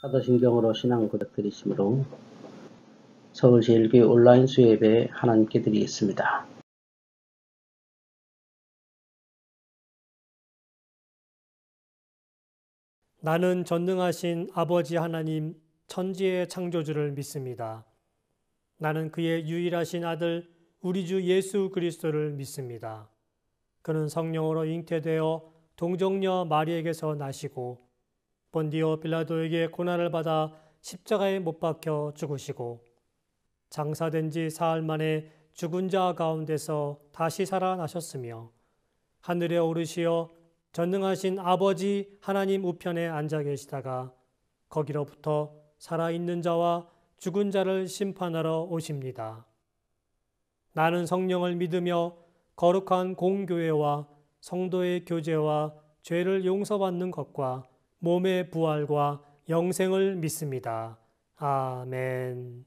사도신경으로 신앙 고백드리시므로 서울제일교회 온라인 수요예배 하나님께 드리겠습니다. 나는 전능하신 아버지 하나님 천지의 창조주를 믿습니다. 나는 그의 유일하신 아들 우리 주 예수 그리스도를 믿습니다. 그는 성령으로 잉태되어 동정녀 마리에게서 나시고 본디오 빌라도에게 고난을 받아 십자가에 못 박혀 죽으시고 장사된 지 사흘 만에 죽은 자 가운데서 다시 살아나셨으며 하늘에 오르시어 전능하신 아버지 하나님 우편에 앉아 계시다가 거기로부터 살아있는 자와 죽은 자를 심판하러 오십니다. 나는 성령을 믿으며 거룩한 공교회와 성도의 교제와 죄를 용서받는 것과 몸의 부활과 영생을 믿습니다. 아멘.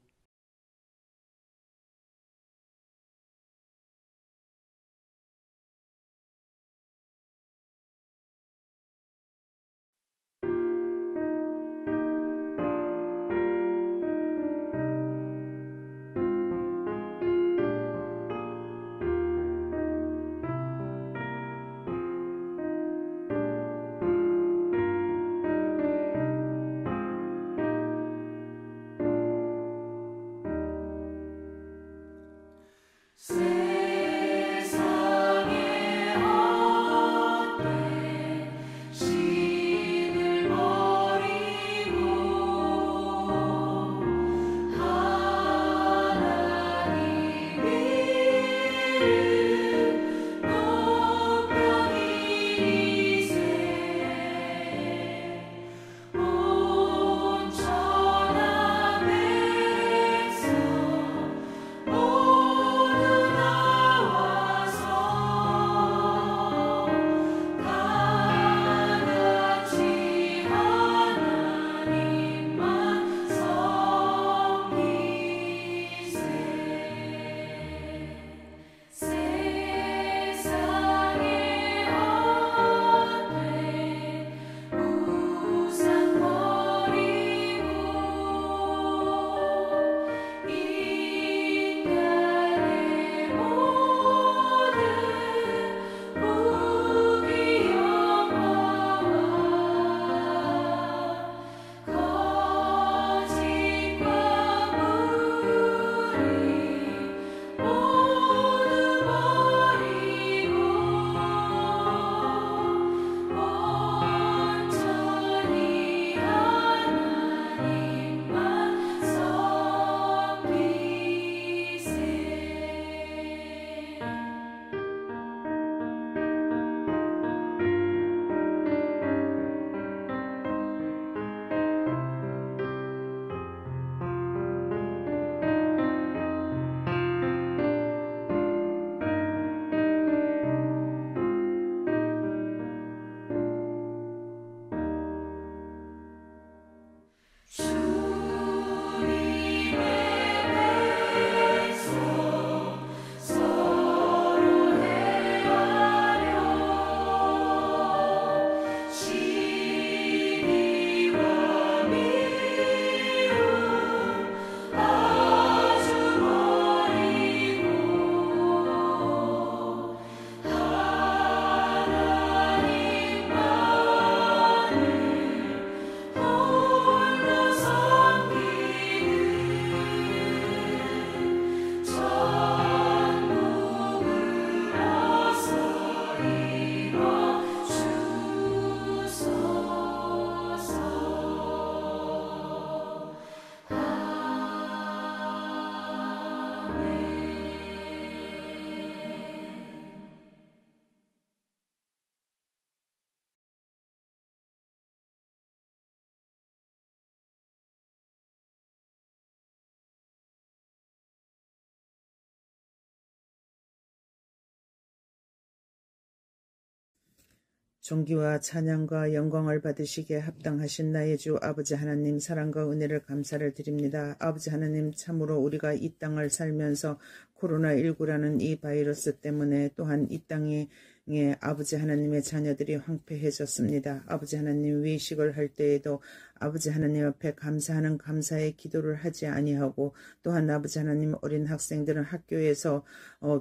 존귀와 찬양과 영광을 받으시기에 합당하신 나의 주 아버지 하나님, 사랑과 은혜를 감사를 드립니다. 아버지 하나님, 참으로 우리가 이 땅을 살면서 코로나19라는 이 바이러스 때문에 또한 이 땅에 아버지 하나님의 자녀들이 황폐해졌습니다. 아버지 하나님, 외식을 할 때에도 아버지 하나님 앞에 감사하는 감사의 기도를 하지 아니하고, 또한 아버지 하나님 어린 학생들은 학교에서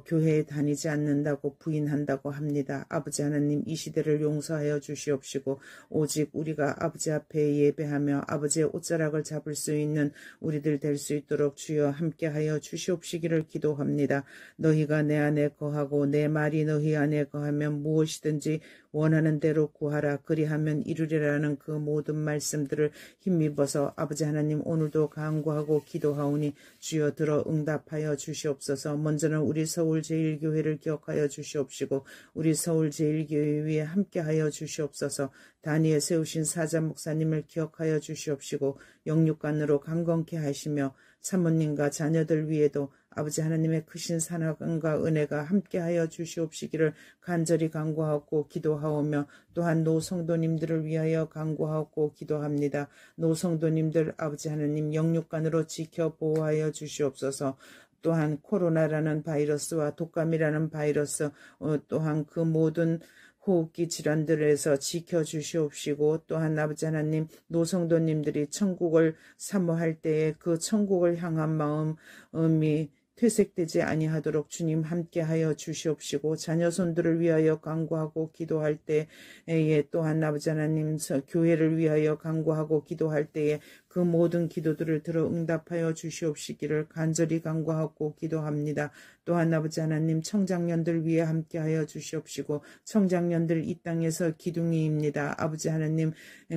교회에 다니지 않는다고 부인한다고 합니다. 아버지 하나님 이 시대를 용서하여 주시옵시고, 오직 우리가 아버지 앞에 예배하며 아버지의 옷자락을 잡을 수 있는 우리들 될 수 있도록 주여 함께하여 주시옵시기를 기도합니다. 너희가 내 안에 거하고 내 말이 너희 안에 거하면 무엇이든지 원하는 대로 구하라 그리하면 이루리라는 그 모든 말씀들을 힘입어서 아버지 하나님 오늘도 간구하고 기도하오니 주여 들어 응답하여 주시옵소서. 먼저는 우리 서울제일교회를 기억하여 주시옵시고, 우리 서울제일교회 위에 함께하여 주시옵소서. 단위에 세우신 사자 목사님을 기억하여 주시옵시고, 영육간으로 강건케 하시며 사모님과 자녀들 위에도 아버지 하나님의 크신 사랑과 은혜가 함께하여 주시옵시기를 간절히 간구하고 기도하오며, 또한 노성도님들을 위하여 간구하고 기도합니다. 노성도님들 아버지 하나님 영육간으로 지켜 보호하여 주시옵소서. 또한 코로나라는 바이러스와 독감이라는 바이러스, 또한 그 모든 호흡기 질환들에서 지켜주시옵시고, 또한 아버지 하나님 노성도님들이 천국을 사모할 때에 그 천국을 향한 마음이 퇴색되지 아니하도록 주님 함께하여 주시옵시고, 자녀손들을 위하여 간구하고 기도할 때에, 또한 아버지 하나님 교회를 위하여 간구하고 기도할 때에 그 모든 기도들을 들어 응답하여 주시옵시기를 간절히 간구하고 기도합니다. 또한 아버지 하나님 청장년들 위해 함께하여 주시옵시고, 청장년들 이 땅에서 기둥이입니다. 아버지 하나님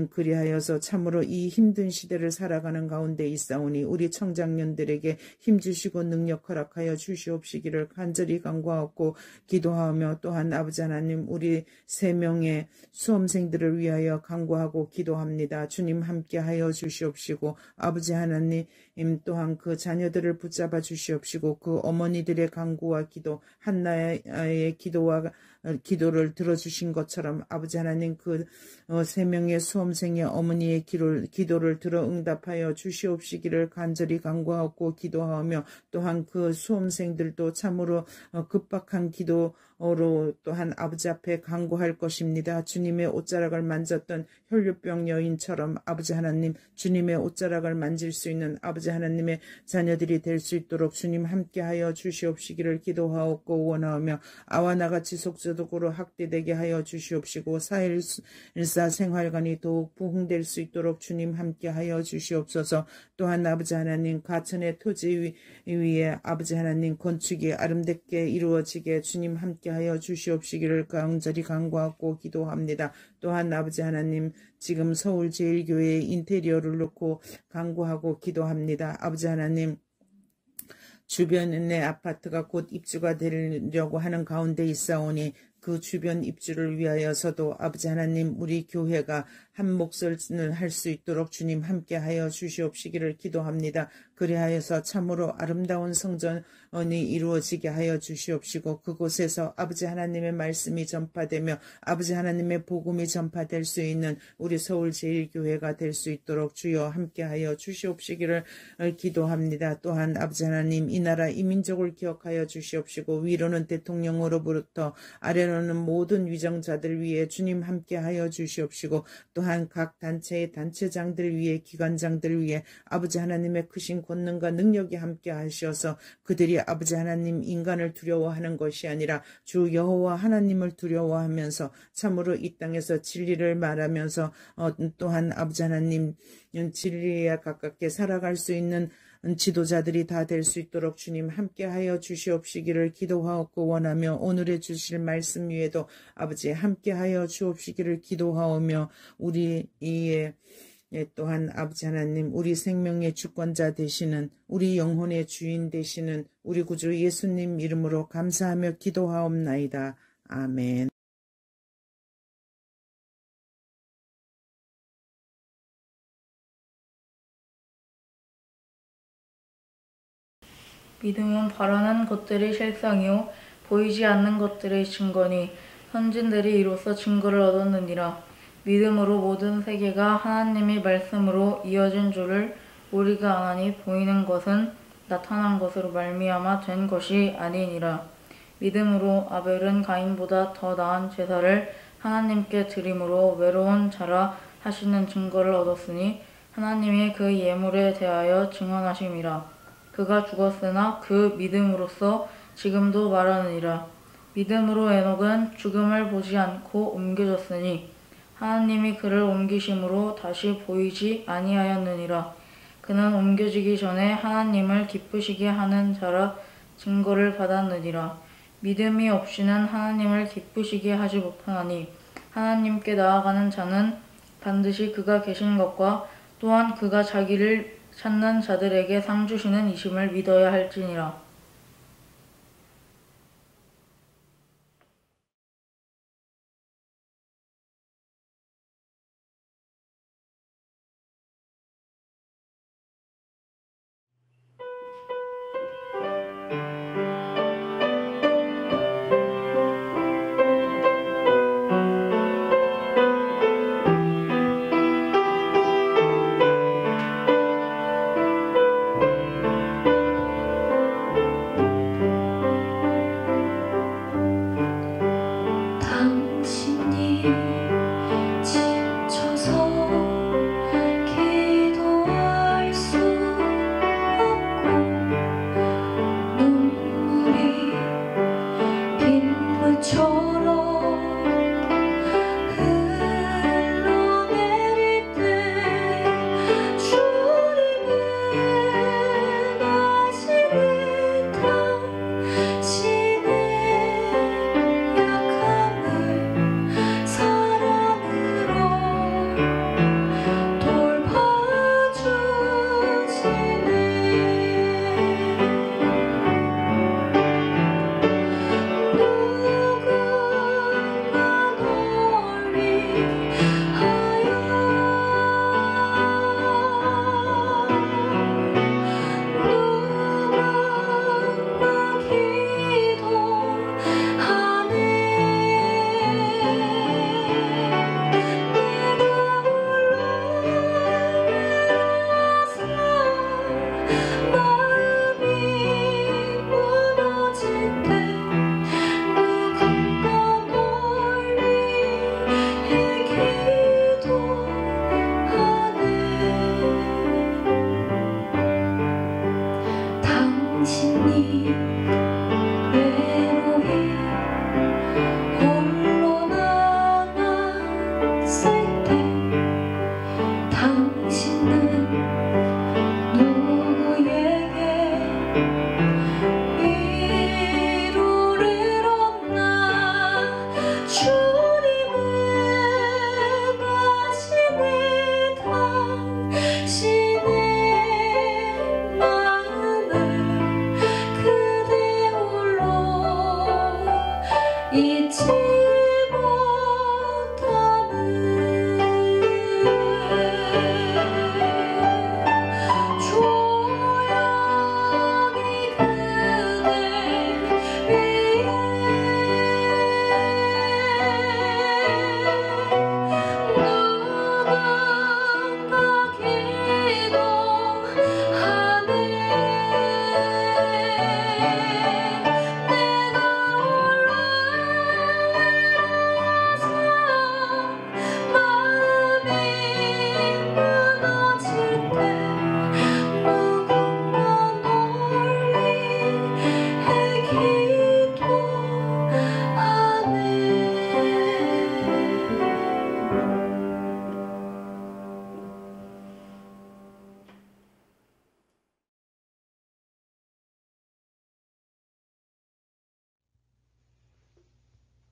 그리하여서 참으로 이 힘든 시대를 살아가는 가운데 있사오니 우리 청장년들에게 힘주시고 능력 허락하여 주시옵시기를 간절히 간구하고 기도하며, 또한 아버지 하나님 우리 3명의 수험생들을 위하여 간구하고 기도합니다. 주님 함께하여 주시옵시고, 아버지 하나님 또한 그 자녀들을 붙잡아 주시옵시고, 그 어머니들의 간구와 기도, 한나의 기도를 들어주신 것처럼 아버지 하나님 그 3명의 수험생의 어머니의 기도를 들어 응답하여 주시옵시기를 간절히 간구하고 기도하며, 또한 그 수험생들도 참으로 급박한 기도로 또한 아버지 앞에 간구할 것입니다. 주님의 옷자락을 만졌던 혈류병 여인처럼 아버지 하나님 주님의 옷자락을 만질 수 있는 아버지 하나님의 자녀들이 될 수 있도록 주님 함께하여 주시옵시기를 기도하옵고 원하오며, 아와 나같이 속죄적으로 학대되게 하여 주시옵시고 4.14 생활관이 더욱 부흥될 수 있도록 주님 함께하여 주시옵소서. 또한 아버지 하나님 가천의 토지 위에 아버지 하나님 건축이 아름답게 이루어지게 주님 함께하여 주시옵시기를 간절히 간구하고 기도합니다. 또한 아버지 하나님 지금 서울제일교회의 인테리어를 놓고 간구하고 기도합니다. 아버지 하나님 주변의 아파트가 곧 입주가 되려고 하는 가운데 있사오니 그 주변 입주를 위하여서도 아버지 하나님 우리 교회가 한 몫을 할 수 있도록 주님 함께하여 주시옵시기를 기도합니다. 그리하여서 참으로 아름다운 성전이 이루어지게 하여 주시옵시고, 그곳에서 아버지 하나님의 말씀이 전파되며 아버지 하나님의 복음이 전파될 수 있는 우리 서울제일교회가 될 수 있도록 주여 함께하여 주시옵시기를 기도합니다. 또한 아버지 하나님 이 나라 이 민족을 기억하여 주시옵시고, 위로는 대통령으로부터 아래로는 모든 위정자들 위해 주님 함께하여 주시옵시고, 또한 각 단체의 단체장들 위해 기관장들 위해 아버지 하나님의 크신 권능과 능력이 함께 하셔서 그들이 아버지 하나님 인간을 두려워하는 것이 아니라 주 여호와 하나님을 두려워하면서 참으로 이 땅에서 진리를 말하면서 또한 아버지 하나님 진리에 가깝게 살아갈 수 있는 지도자들이 다 될 수 있도록 주님 함께하여 주시옵시기를 기도하옵고 원하며, 오늘의 주실 말씀 위에도 아버지 함께하여 주옵시기를 기도하오며, 우리 이에 또한 아버지 하나님 우리 생명의 주권자 되시는 우리 영혼의 주인 되시는 우리 구주 예수님 이름으로 감사하며 기도하옵나이다. 아멘. 믿음은 바라는 것들의 실상이요 보이지 않는 것들의 증거니, 선진들이 이로써 증거를 얻었느니라. 믿음으로 모든 세계가 하나님의 말씀으로 이어진 줄을 우리가 아나니, 보이는 것은 나타난 것으로 말미암아 된 것이 아니니라. 믿음으로 아벨은 가인보다 더 나은 제사를 하나님께 드림으로 외로운 자라 하시는 증거를 얻었으니, 하나님이 그 예물에 대하여 증언하심이라. 그가 죽었으나 그 믿음으로써 지금도 말하느니라. 믿음으로 에녹은 죽음을 보지 않고 옮겨졌으니 하나님이 그를 옮기심으로 다시 보이지 아니하였느니라. 그는 옮겨지기 전에 하나님을 기쁘시게 하는 자라 증거를 받았느니라. 믿음이 없이는 하나님을 기쁘시게 하지 못하나니 하나님께 나아가는 자는 반드시 그가 계신 것과 또한 그가 자기를 찾는 자들에게 상 주시는 이심을 믿어야 할지니라.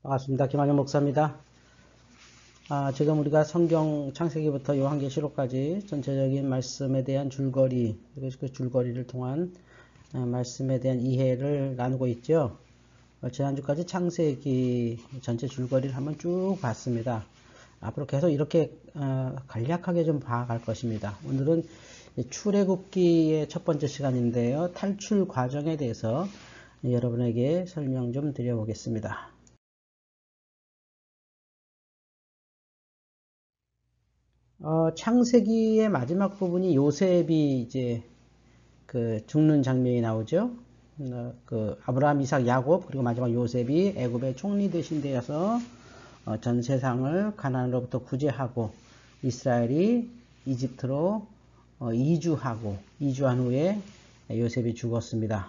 반갑습니다. 김한영 목사입니다. 지금 우리가 성경 창세기부터 요한계시록까지 전체적인 말씀에 대한 줄거리, 그리고 그 줄거리를 통한 말씀에 대한 이해를 나누고 있죠. 지난주까지 창세기 전체 줄거리를 한번 쭉 봤습니다. 앞으로 계속 이렇게 간략하게 좀 봐갈 것입니다. 오늘은 출애굽기의 첫 번째 시간인데요. 탈출 과정에 대해서 여러분에게 설명 좀 드려보겠습니다. 창세기의 마지막 부분이 요셉이 이제 죽는 장면이 나오죠. 아브라함, 이삭, 야곱, 그리고 마지막 요셉이 애굽의 총리 대신 되어서 전 세상을 가나안으로부터 구제하고 이스라엘이 이집트로 이주한 후에 요셉이 죽었습니다.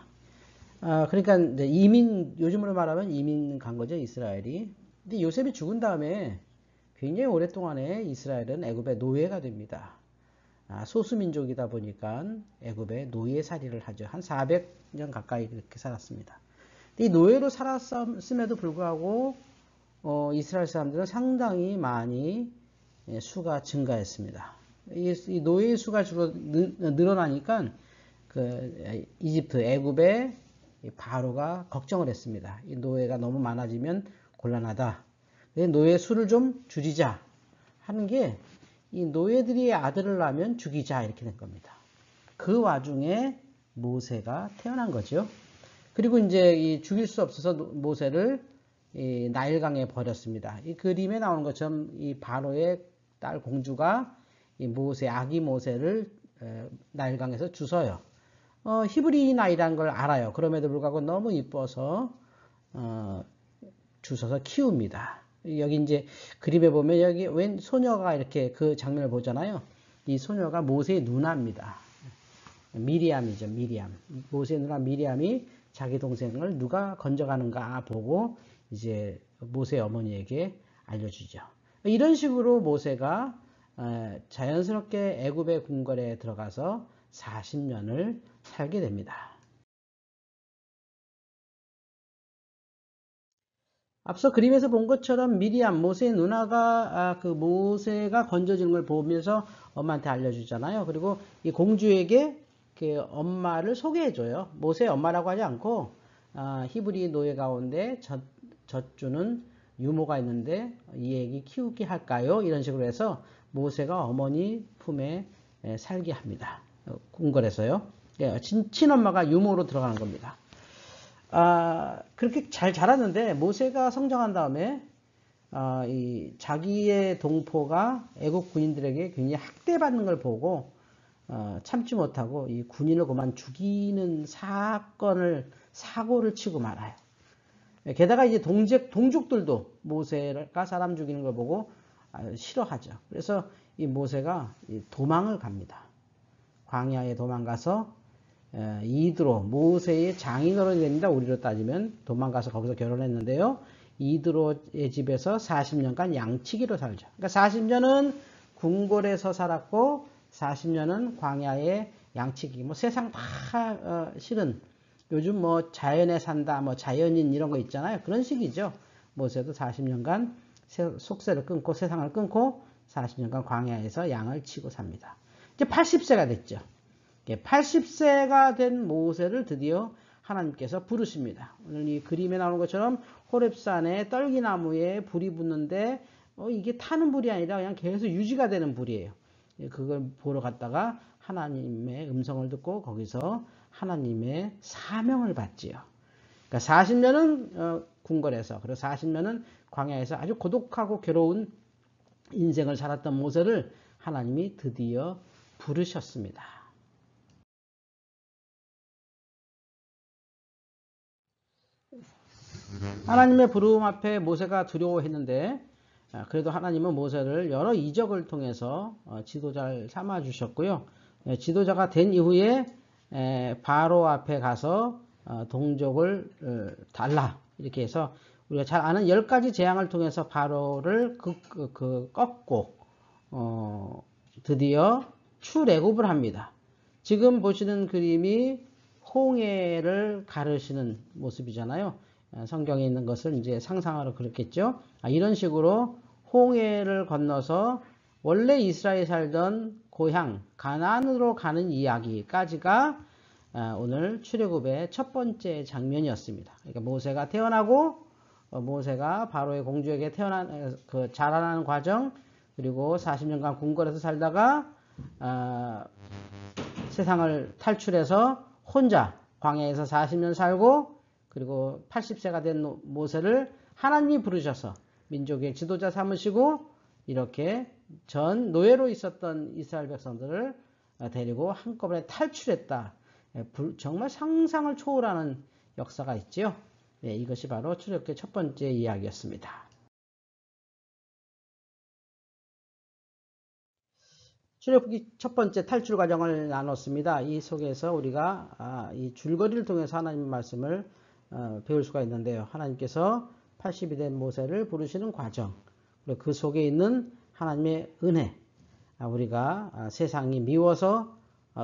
그러니까 이제 요즘으로 말하면 이민 간 거죠, 이스라엘이. 근데 요셉이 죽은 다음에 굉장히 오랫동안에 이스라엘은 애굽의 노예가 됩니다. 소수민족이다 보니까 애굽의 노예살이를 하죠. 한 400년 가까이 그렇게 살았습니다. 이 노예로 살았음에도 불구하고 이스라엘 사람들은 상당히 많이 수가 증가했습니다. 이 노예의 수가 주로 늘어나니까 그 이집트 애굽의 바로가 걱정을 했습니다. 이 노예가 너무 많아지면 곤란하다. 노예 수를 좀 줄이자 하는 게 이 노예들이 아들을 낳으면 죽이자 이렇게 된 겁니다. 그 와중에 모세가 태어난 거죠. 그리고 이제 죽일 수 없어서 모세를 나일강에 버렸습니다. 이 그림에 나오는 것처럼 이 바로의 딸 공주가 이 아기 모세를 나일강에서 주워요. 히브리인아이라는 걸 알아요. 그럼에도 불구하고 너무 이뻐서 주워서 키웁니다. 여기 이제 그림에 보면 여기 웬 소녀가 이렇게 그 장면을 보잖아요. 이 소녀가 모세의 누나입니다. 미리암이죠, 미리암. 모세의 누나 미리암이 자기 동생을 누가 건져가는가 보고 이제 모세의 어머니에게 알려주죠. 이런 식으로 모세가 자연스럽게 애굽의 궁궐에 들어가서 40년을 살게 됩니다. 앞서 그림에서 본 것처럼 미리암, 모세의 누나가 그 모세가 건져지는 걸 보면서 엄마한테 알려주잖아요. 그리고 이 공주에게 그 엄마를 소개해줘요. 모세의 엄마라고 하지 않고 히브리 노예 가운데 젖주는 유모가 있는데 이 애기 키우게 할까요? 이런 식으로 해서 모세가 어머니 품에 살게 합니다. 궁궐에서요. 친엄마가 유모로 들어가는 겁니다. 그렇게 잘 자랐는데 모세가 성장한 다음에 자기의 동포가 애국 군인들에게 굉장히 학대받는 걸 보고 참지 못하고 이 군인을 그만 죽이는 사고를 치고 말아요. 게다가 이제 동족들도 모세가 사람 죽이는 걸 보고 싫어하죠. 그래서 이 모세가 도망을 갑니다. 광야에 도망가서 이드로, 모세의 장인어른이 됩니다. 우리로 따지면 도망가서 거기서 결혼했는데요. 이드로의 집에서 40년간 양치기로 살죠. 그러니까 40년은 궁궐에서 살았고 40년은 광야의 양치기. 세상 다 싫은 요즘 자연에 산다, 자연인 이런 거 있잖아요. 그런 식이죠. 모세도 40년간 속세를 끊고 세상을 끊고 40년간 광야에서 양을 치고 삽니다. 이제 80세가 됐죠. 80세가 된 모세를 드디어 하나님께서 부르십니다. 오늘 이 그림에 나오는 것처럼 호렙산에 떨기나무에 불이 붙는데 이게 타는 불이 아니라 그냥 계속 유지가 되는 불이에요. 그걸 보러 갔다가 하나님의 음성을 듣고 거기서 하나님의 사명을 받지요. 그러니까 40년은 궁궐에서 그리고 40년은 광야에서 아주 고독하고 괴로운 인생을 살았던 모세를 하나님이 드디어 부르셨습니다. 하나님의 부름 앞에 모세가 두려워했는데 그래도 하나님은 모세를 여러 이적을 통해서 지도자를 삼아 주셨고요. 지도자가 된 이후에 바로 앞에 가서 동족을 달라 이렇게 해서 우리가 잘 아는 10가지 재앙을 통해서 바로를 꺾고 드디어 출애굽을 합니다. 지금 보시는 그림이 홍해를 가르시는 모습이잖아요. 성경에 있는 것을 이제 상상하러 그랬겠죠. 이런 식으로 홍해를 건너서 원래 이스라엘이 살던 고향 가나안으로 가는 이야기까지가 오늘 출애굽의 첫 번째 장면이었습니다. 그러니까 모세가 태어나고 모세가 바로의 공주에게 자라나는 과정, 그리고 40년간 궁궐에서 살다가 세상을 탈출해서 혼자 광야에서 40년 살고 그리고 80세가 된 모세를 하나님이 부르셔서 민족의 지도자 삼으시고 이렇게 전 노예로 있었던 이스라엘 백성들을 데리고 한꺼번에 탈출했다. 정말 상상을 초월하는 역사가 있지요. 이것이 바로 출애굽기의 첫 번째 이야기였습니다. 출애굽기 첫 번째 탈출 과정을 나눴습니다. 이 속에서 우리가 이 줄거리를 통해서 하나님의 말씀을 배울 수가 있는데요. 하나님께서 80이 된 모세를 부르시는 과정, 그리고 그 속에 있는 하나님의 은혜, 우리가 세상이 미워서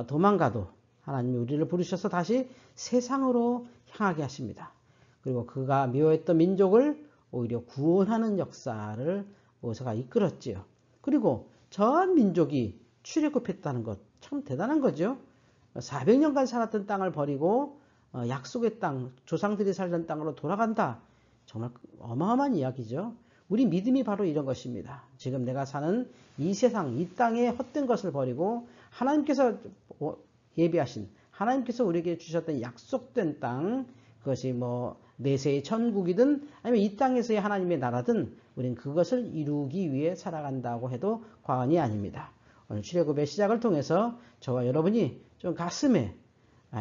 도망가도 하나님이 우리를 부르셔서 다시 세상으로 향하게 하십니다. 그리고 그가 미워했던 민족을 오히려 구원하는 역사를 모세가 이끌었지요. 그리고 전 민족이 출애굽했다는 것 참 대단한 거죠. 400년간 살았던 땅을 버리고 약속의 땅, 조상들이 살던 땅으로 돌아간다. 정말 어마어마한 이야기죠. 우리 믿음이 바로 이런 것입니다. 지금 내가 사는 이 세상, 이 땅에 헛된 것을 버리고 하나님께서 예비하신, 하나님께서 우리에게 주셨던 약속된 땅, 그것이 내세의 천국이든 아니면 이 땅에서의 하나님의 나라든 우리는 그것을 이루기 위해 살아간다고 해도 과언이 아닙니다. 오늘 출애굽의 시작을 통해서 저와 여러분이 좀 가슴에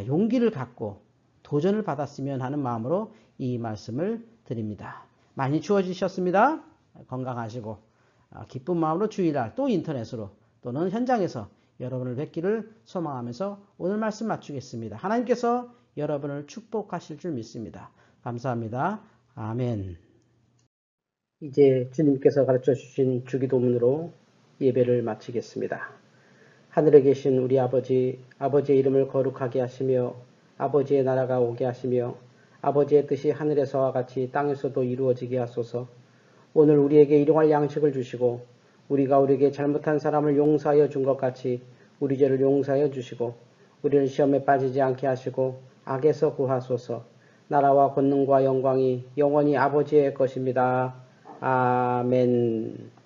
용기를 갖고 도전을 받았으면 하는 마음으로 이 말씀을 드립니다. 많이 추워지셨습니다. 건강하시고 기쁜 마음으로 주일날 또 인터넷으로 또는 현장에서 여러분을 뵙기를 소망하면서 오늘 말씀 마치겠습니다. 하나님께서 여러분을 축복하실 줄 믿습니다. 감사합니다. 아멘. 이제 주님께서 가르쳐 주신 주기도문으로 예배를 마치겠습니다. 하늘에 계신 우리 아버지, 아버지의 이름을 거룩하게 하시며 아버지의 나라가 오게 하시며 아버지의 뜻이 하늘에서와 같이 땅에서도 이루어지게 하소서. 오늘 우리에게 일용할 양식을 주시고 우리가 우리에게 잘못한 사람을 용서하여 준 것 같이 우리 죄를 용서하여 주시고 우리를 시험에 빠지지 않게 하시고 악에서 구하소서. 나라와 권능과 영광이 영원히 아버지의 것입니다. 아멘.